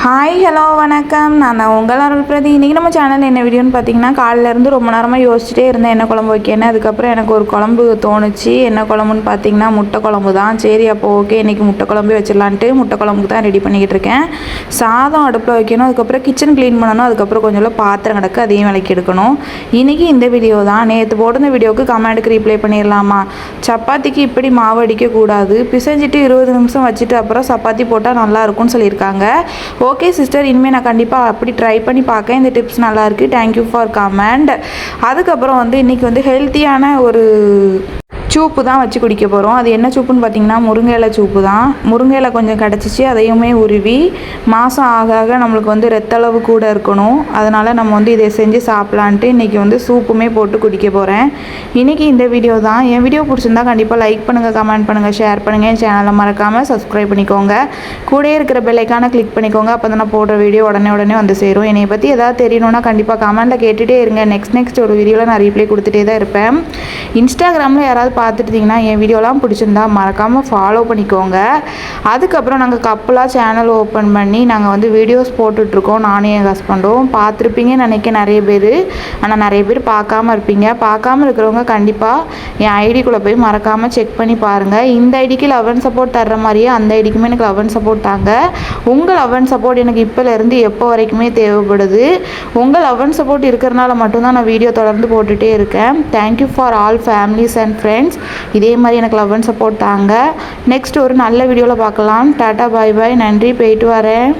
Hi hello வணக்கம். நான் உங்கள் அருள் பிரதி. இன்றைக்கி நம்ம சேனல் என்ன வீடியோன்னு பார்த்தீங்கன்னா, காலையிலேருந்து ரொம்ப நேரமாக யோசிச்சுட்டே இருந்தேன் என்ன குழம்பு வைக்கேன்னு. அதுக்கப்புறம் எனக்கு ஒரு குழம்பு தோணுச்சு. என்ன குழம்புன்னு பார்த்தீங்கன்னா முட்டை குழம்பு தான். சரி அப்போ ஓகே இன்றைக்கி முட்டை குழம்பே வச்சிடலான்ட்டு முட்டை குழம்புக்கு தான் ரெடி பண்ணிக்கிட்டு இருக்கேன். சாதம் அடுப்பில் வைக்கணும், அதுக்கப்புறம் கிச்சன் க்ளீன் பண்ணணும், அதுக்கப்புறம் கொஞ்சம் பாத்திரம் கிடக்கு அதையும் விளக்கி எடுக்கணும். இன்றைக்கி இந்த வீடியோ தான். நேற்று போட்டிருந்த வீடியோவுக்கு கமெண்ட்டுக்கு ரீப்ளை பண்ணிடலாமா, சப்பாத்திக்கு இப்படி மாவு அடிக்கக்கூடாது, பிசைஞ்சிட்டு 20 நிமிஷம் வச்சுட்டு அப்புறம் சப்பாத்தி போட்டால் நல்லாயிருக்கும்னு சொல்லியிருக்காங்க. ஓகே சிஸ்டர், இனிமேல் நான் கண்டிப்பாக அப்படி ட்ரை பண்ணி பார்க்கேன். இந்த டிப்ஸ் நல்லாயிருக்கு, தேங்க்யூ ஃபார் கமெண்ட். அதுக்கப்புறம் இன்றைக்கி ஹெல்த்தியான ஒரு சூப்பு தான் வச்சு குடிக்க போகிறோம். அது என்ன சூப்புன்னு பார்த்தீங்கன்னா முருங்கை இலை சூப்பு தான். முருங்கை இலை கொஞ்சம் கிடச்சிச்சு, அதையுமே உருவி மாதம் ஆக ஆக நம்மளுக்கு ரத்த அளவு கூட இருக்கணும், அதனால் நம்ம இதை செஞ்சு சாப்பிட்லான்ட்டு இன்றைக்கி சூப்புமே போட்டு குடிக்க போகிறேன். இன்றைக்கி இந்த வீடியோ தான். என் வீடியோ பிடிச்சிருந்தா கண்டிப்பாக லைக் பண்ணுங்கள், கமெண்ட் பண்ணுங்கள், ஷேர் பண்ணுங்கள். என் சேனலை மறக்காமல் சப்ஸ்கிரைப் பண்ணிக்கோங்க. கூட இருக்கிற பெல் ஐக்கானை கிளிக் பண்ணிக்கோங்க. அப்போ தான் நான் போடுற வீடியோ உடனே வந்து சேரும். என்னை பற்றி எதாவது தெரியணுன்னா கண்டிப்பாக கமெண்ட்டில் கேட்டுகிட்டே இருங்க. நெக்ஸ்ட் ஒரு வீடியோவில் நான் ரீப்ளை கொடுத்துட்டே தான் இருப்பேன். இன்ஸ்டாகிராமில் யாராவது பார்த்துட்டிங்கன்னா என் வீடியோலாம் பிடிச்சிருந்தா மறக்காமல் ஃபாலோ பண்ணிக்கோங்க. அதுக்கப்புறம் நாங்கள் கப்பலாக சேனல் ஓப்பன் பண்ணி நாங்கள் வீடியோஸ் போட்டுட்ருக்கோம். நானும் என் ஹஸ்பண்டும். பார்த்துருப்பீங்கன்னு நினைக்க நிறைய பேர், ஆனால் நிறைய பேர் பார்க்காம இருப்பீங்க. பார்க்காம இருக்கிறவங்க கண்டிப்பாக என் ஐடிக்குள்ளே போய் மறக்காமல் செக் பண்ணி பாருங்கள். இந்த ஐடிக்கு லவ் அண்ட் சப்போர்ட் தர்ற மாதிரியே அந்த ஐடிக்குமே எனக்கு லவ் அண்ட் சப்போர்ட் தாங்க. உங்கள் லவ் அண்ட் சப்போர்ட் எனக்கு இப்போலேருந்து எப்போ வரைக்குமே தேவைப்படுது. உங்கள் லவ் அண்ட் சப்போர்ட் இருக்கிறனால மட்டும்தான் நான் வீடியோ தொடர்ந்து போட்டுகிட்டே இருக்கேன். Thank you for all families and friends. இதே மாதிரி எனக்கு லவ் அண்ட் சப்போர்ட் தாங்க. நெக்ஸ்ட் ஒரு நல்ல வீடியோவில் பார்க்கலாம். டாட்டா பாய் பாய். நன்றி, போயிட்டு வரேன்.